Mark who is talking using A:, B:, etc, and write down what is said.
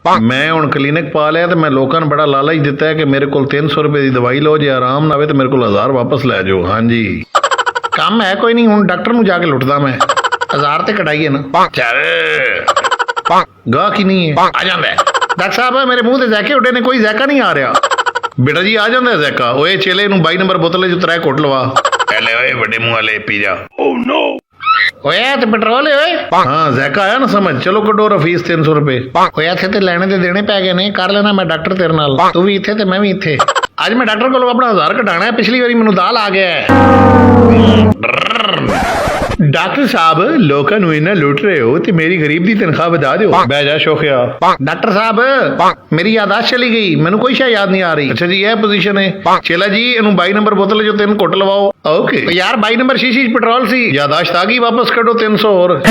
A: मैं हुण क्लीनिक पा लिया तो मैं लोगों ने बड़ा लालच दिता है कि मेरे को 300 रुपए की दवाई लो, जे आराम ना आवे तो मेरे को 1000 वापस लै जाओ। हाँ जी, काम है कोई नहीं, हुण डॉक्टर नूं जाके लुटदा मैं। 1000 ते कटाइए ना, चल गाह की नहीं है, आ जांदा है। डॉक्टर साहब मेरे मुंह ते जैके उड्डे ने, कोई जैका नहीं आ रहा। बेटा जी आ जांदा है जैका। ओए चेले नूं 22 नंबर बोतल च 3 घुट लवा। पहले ओए बड़े मुंह वाले पी जा। ओए ते पेट्रोल है ओए। हाँ जैका आया ना समझ। चलो कटो फीस 300 रुपए। ओए इत्थे ते लेने ते देने पै गए ने, कर लेना मैं डॉक्टर तेरे नाल। तू भी इत्थे ते मैं भी इत्थे। आज मैं डॉक्टर को अपना 1000 घटाना है, पिछली बारी मैनू दाल आ गया है। डॉक्टर साहब लोकां नूं इन्ना लुट रहे हो ते मेरी गरीब दी तनख्वाह बता दो। बह जा शोखिया। डॉक्टर साहब मेरी यादाश्त चली गई, मैनू कोई शायद याद नहीं आ रही। अच्छा जी यह पोजीशन है। चला जी इनू 22 नंबर बोतल जो 3 घुट लवाओ। ओके यार 22 नंबर शीशी पेट्रोल सी, यादाश्त आ गई, वापस कटो 300 और।